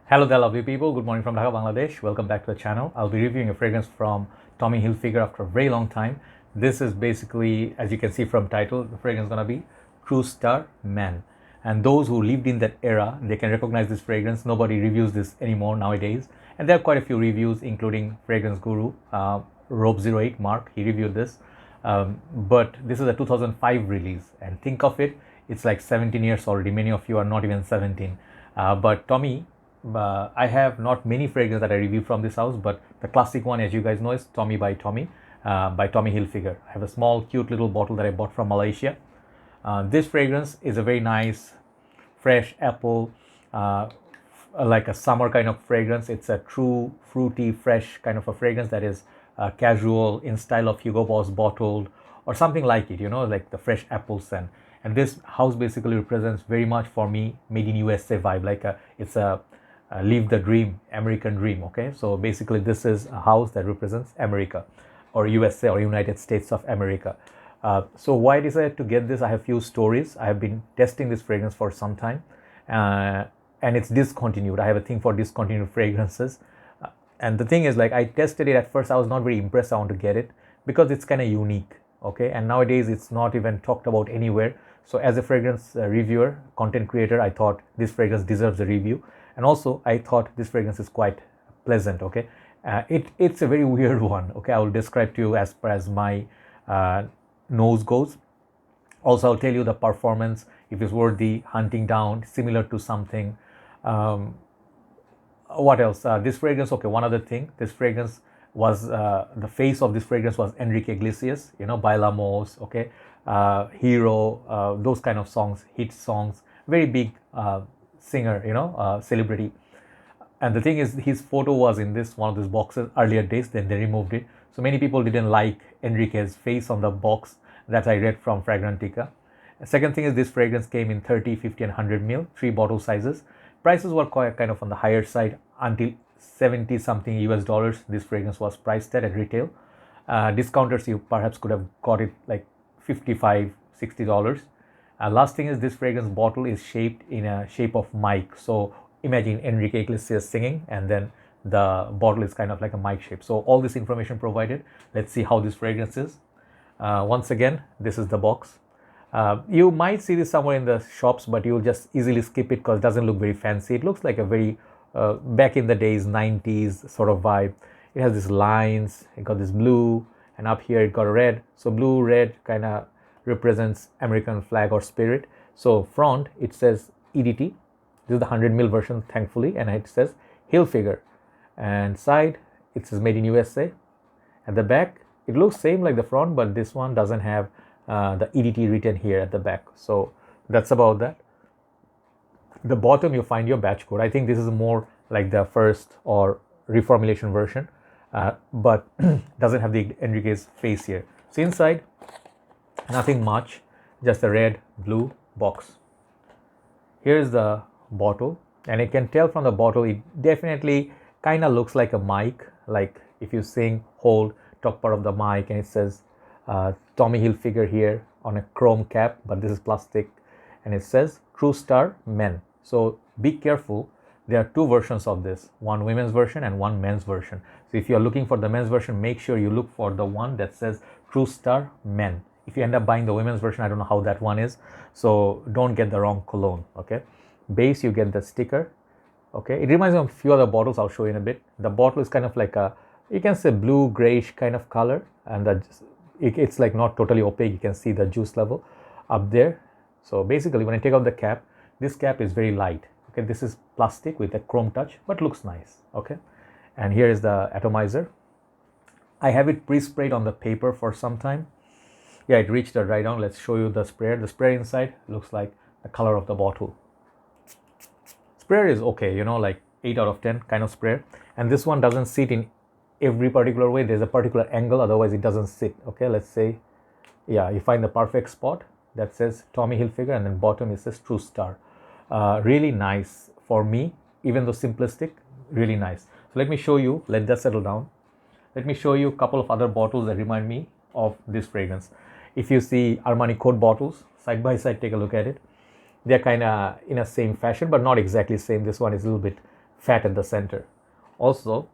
Hello there, lovely people. Good morning from Dhaka, Bangladesh. Welcome back to the channel. I'll be reviewing a fragrance from Tommy Hilfiger after a very long time. This is basically, as you can see from title, the fragrance is gonna be True Star Man. And those who lived in that era, they can recognize this fragrance. Nobody reviews this anymore nowadays. And there are quite a few reviews, including Fragrance Guru, Rob08, Mark. He reviewed this. But this is a 2005 release. And think of it, it's like 17 years already. Many of you are not even 17. But Tommy, I have not many fragrances that I review from this house, but the classic one, as you guys know, is Tommy by Tommy Hilfiger. I have a small cute little bottle that I bought from Malaysia. This fragrance is a very nice fresh apple, like a summer kind of fragrance. It's a true fruity fresh kind of a fragrance that is casual in style of Hugo Boss bottled or something like it, like the fresh apple scent. And this house basically represents very much for me made in USA vibe, like it's a live the dream, American dream. Okay, so basically this is a house that represents America or USA or United States of America. So why I decided to get this, I have few stories. I have been testing this fragrance for some time, and it's discontinued. I have a thing for discontinued fragrances. And the thing is, like, I tested it at first, I was not very impressed. I want to get it because it's kind of unique. Okay, and nowadays it's not even talked about anywhere. So as a fragrance reviewer, content creator, I thought this fragrance deserves a review. And also I thought this fragrance is quite pleasant. Okay, it's a very weird one. Okay, I will describe to you as far as my nose goes. Also, I'll tell you the performance, if it's worthy hunting down, similar to something. What else? This fragrance, okay, one other thing, this fragrance was the face of this fragrance was Enrique Iglesias, Bailamos, okay, Hero, those kind of songs, hit songs, very big singer, celebrity. And the thing is, his photo was in this one of these boxes earlier days, then they removed it. So many people didn't like Enrique's face on the box that I read from Fragrantica. Second thing is, this fragrance came in 30, 50 and 100 ml, 3 bottle sizes. Prices were quite kind of on the higher side. Until 70 something US dollars this fragrance was priced at retail. Discounters, you perhaps could have got it like 55, $60. Last thing is, this fragrance bottle is shaped in a shape of mic. So imagine Enrique Iglesias singing and then the bottle is kind of like a mic shape. So all this information provided. Let's see how this fragrance is. Once again, this is the box. You might see this somewhere in the shops, but you'll just easily skip it because it doesn't look very fancy. It looks like a very back in the days 90s sort of vibe. It has these lines, it got this blue, and up here it got red. So blue red kind of represents American flag or spirit. So front it says EDT. This is the 100 ml version, thankfully, and it says Hilfiger. And side it says made in USA. At the back it looks same like the front, but this one doesn't have the EDT written here at the back. So that's about that. The bottom you find your batch code. I think this is more like the first or reformulation version, but doesn't have the Enrique's face here. So inside, nothing much, just a red blue box. Here's the bottle, and you can tell from the bottle it definitely kind of looks like a mic, like if you sing, hold top part of the mic, and it says Tommy Hilfiger here on a chrome cap, but this is plastic, and it says True Star Men. So be careful, there are 2 versions of this, one women's version and one men's version. So if you're looking for the men's version, make sure you look for the one that says True Star Men. If you end up buying the women's version, I don't know how that one is, so don't get the wrong cologne. Okay, base you get the sticker. Okay, it reminds me of a few other bottles, I'll show you in a bit. The bottle is kind of like a, you can say blue grayish kind of color, and it's like not totally opaque. You can see the juice level up there. So basically when I take out the cap, this cap is very light. Okay, this is plastic with a chrome touch, but looks nice. Okay, and here is the atomizer. I have it pre-sprayed on the paper for some time. Yeah, it reached the dry down. Let's show you the sprayer. The sprayer inside looks like the color of the bottle. Sprayer is okay, like 8 out of 10 kind of sprayer. And this one doesn't sit in every particular way. There's a particular angle, otherwise it doesn't sit. Okay, let's say, yeah, you find the perfect spot that says Tommy Hilfiger, and then bottom it says True Star. Really nice for me, even though simplistic, really nice. So let me show you, let that settle down. Let me show you a couple of other bottles that remind me of this fragrance. If you see Armani Code bottles side by side, take a look at it. They're kind of in a same fashion, but not exactly same. This one is a little bit fat at the center. Also,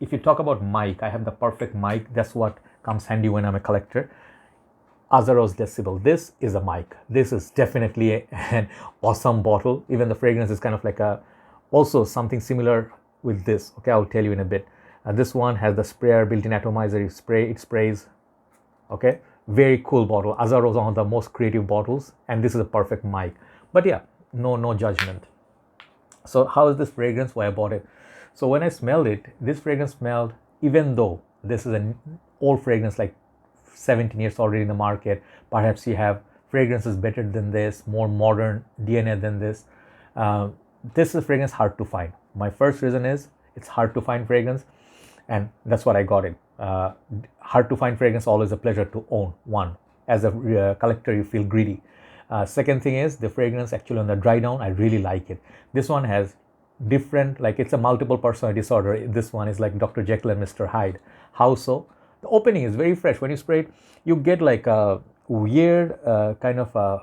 if you talk about mic, I have the perfect mic. That's what comes handy when I'm a collector. Azaros Decibel. This is a mic. This is definitely an awesome bottle. Even the fragrance is kind of like also something similar with this. Okay, I'll tell you in a bit. This one has the sprayer, built-in atomizer. It sprays. Okay, very cool bottle. Azaros is one of the most creative bottles, and this is a perfect mic. But yeah, no judgment. So how is this fragrance? Why I bought it? So when I smelled it, this fragrance smelled, even though this is an old fragrance, like 17 years already in the market, perhaps you have fragrances better than this, more modern DNA than this. This is a fragrance hard to find. My first reason is it's hard to find fragrance, and that's what I got it. Hard to find fragrance, always a pleasure to own one. As a collector, you feel greedy. Second thing is the fragrance actually on the dry down, I really like it. This one has different, like it's a multiple personality disorder. This one is like Dr. Jekyll and Mr. Hyde. How so? The opening is very fresh. When you spray it, you get like a weird kind of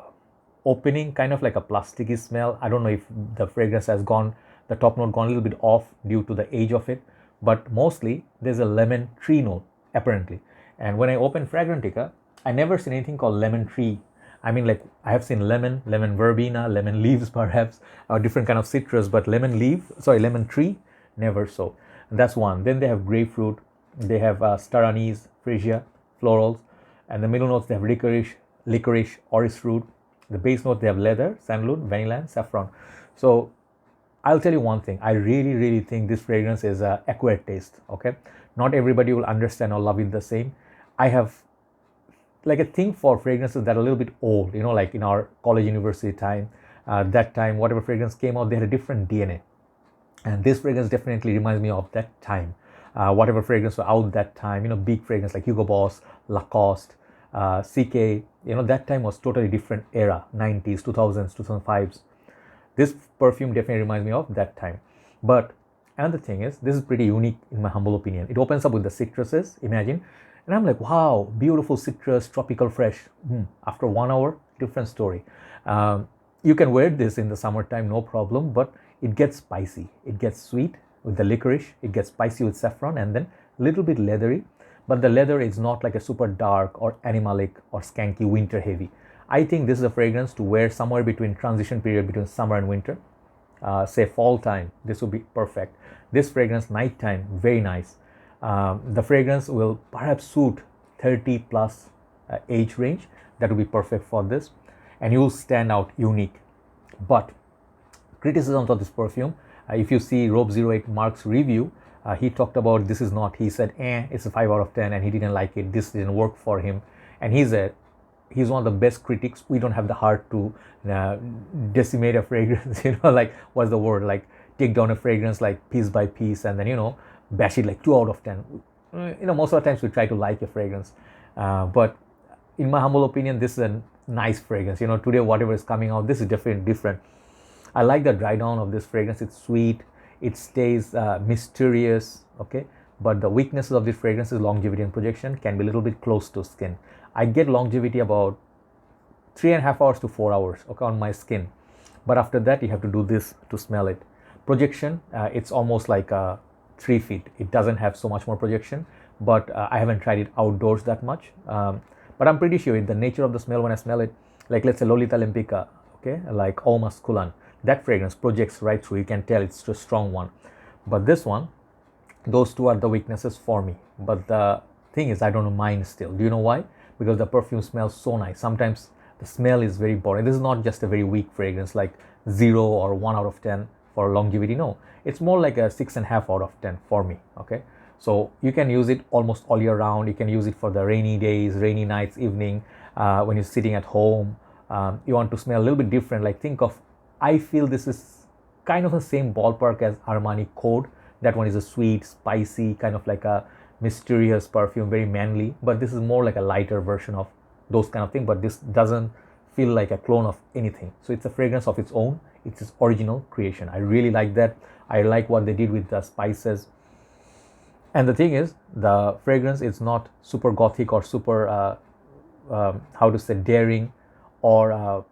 opening, kind of like a plasticky smell. I don't know if the fragrance has gone, the top note gone a little bit off due to the age of it, but mostly there's a lemon tree note apparently. And when I opened Fragrantica, I never seen anything called lemon tree. I mean, like I have seen lemon verbena, lemon leaves perhaps, or different kind of citrus, but lemon tree, never so. And that's one. Then they have grapefruit, they have star anise, freesia, florals, and the middle notes they have licorice, orris fruit. The base note they have leather, sandalwood, vanilla, and saffron. So I'll tell you one thing. I really think this fragrance is an acquired taste. Okay, not everybody will understand or love it the same. I have like a thing for fragrances that are a little bit old, you know, like in our college university time, that time, whatever fragrance came out, they had a different DNA. And this fragrance definitely reminds me of that time. Whatever fragrance were out that time, you know, big fragrance like Hugo Boss, Lacoste, CK, you know, that time was totally different era, 90s, 2000s, 2005s. This perfume definitely reminds me of that time. But another thing is, this is pretty unique in my humble opinion. It opens up with the citruses, imagine. And I'm like, wow, beautiful citrus, tropical fresh. After 1 hour, different story. You can wear this in the summertime, no problem, but it gets spicy. It gets sweet with the licorice. It gets spicy with saffron and then a little bit leathery. But the leather is not like a super dark or animalic or skanky winter heavy. I think this is a fragrance to wear somewhere between transition period between summer and winter. Say fall time, this would be perfect. This fragrance nighttime, very nice. The fragrance will perhaps suit 30 plus age range. That would be perfect for this, and you will stand out unique. But criticisms of this perfume, if you see Rob 08 Mark's review, he talked about this is not, he said it's a 5 out of 10 and he didn't like it, this didn't work for him. And he's one of the best critics. We don't have the heart to decimate a fragrance, you know, like what's the word, like take down a fragrance like piece by piece and then, you know, bash it like 2 out of 10. You know, most of the times we try to like a fragrance, but in my humble opinion, this is a nice fragrance. You know, today whatever is coming out, this is definitely different. I like the dry down of this fragrance. It's sweet, it stays mysterious, okay, but the weaknesses of this fragrance is longevity and projection, can be a little bit close to skin. I get longevity about 3.5 hours to 4 hours, okay, on my skin, but after that you have to do this to smell it. Projection, it's almost like 3 feet. It doesn't have so much more projection, but I haven't tried it outdoors that much, but I'm pretty sure in the nature of the smell, when I smell it, like let's say Lolita Lempica, okay, like Eau Masculine, that fragrance projects right through. You can tell it's a strong one. But this one, those two are the weaknesses for me. But the thing is, I don't mind still. Do you know why? Because the perfume smells so nice. Sometimes the smell is very boring. This is not just a very weak fragrance like 0 or 1 out of 10 for longevity. No, it's more like a 6.5 out of 10 for me. Okay, so you can use it almost all year round. You can use it for the rainy days, rainy nights, evening, when you're sitting at home. You want to smell a little bit different. Like think of, I feel this is kind of the same ballpark as Armani Code. That one is a sweet, spicy, kind of like a mysterious perfume, very manly, but this is more like a lighter version of those kind of things. But this doesn't feel like a clone of anything. So it's a fragrance of its own. It's its original creation. I really like that. I like what they did with the spices. And the thing is, the fragrance is not super gothic or super, how to say, daring or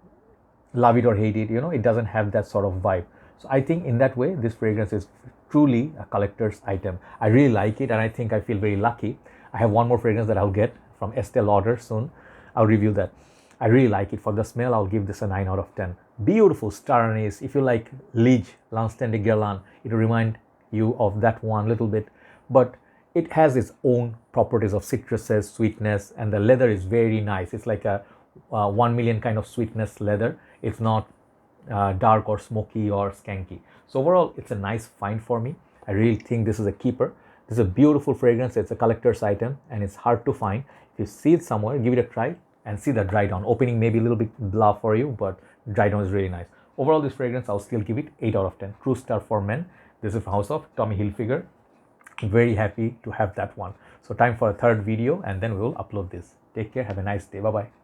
love it or hate it. You know, it doesn't have that sort of vibe. So I think in that way, this fragrance is truly a collector's item. I really like it, and I think I feel very lucky. I have one more fragrance that I'll get from Estee Lauder soon. I'll review that. I really like it. For the smell, I'll give this a 9 out of 10. Beautiful star anise. If you like Liege, L'Instant de Guerlain, it will remind you of that one little bit. But it has its own properties of citruses, sweetness, and the leather is very nice. It's like a 1 million kind of sweetness leather. It's not dark or smoky or skanky. So overall, it's a nice find for me. I really think this is a keeper. This is a beautiful fragrance. It's a collector's item and it's hard to find. If you see it somewhere, give it a try and see the dry down. Opening may be a little bit blah for you, but dry down is really nice. Overall, this fragrance, I'll still give it 8 out of 10. True star for men. This is from House of Tommy Hilfiger. Very happy to have that one. So time for a third video and then we will upload this. Take care. Have a nice day. Bye-bye.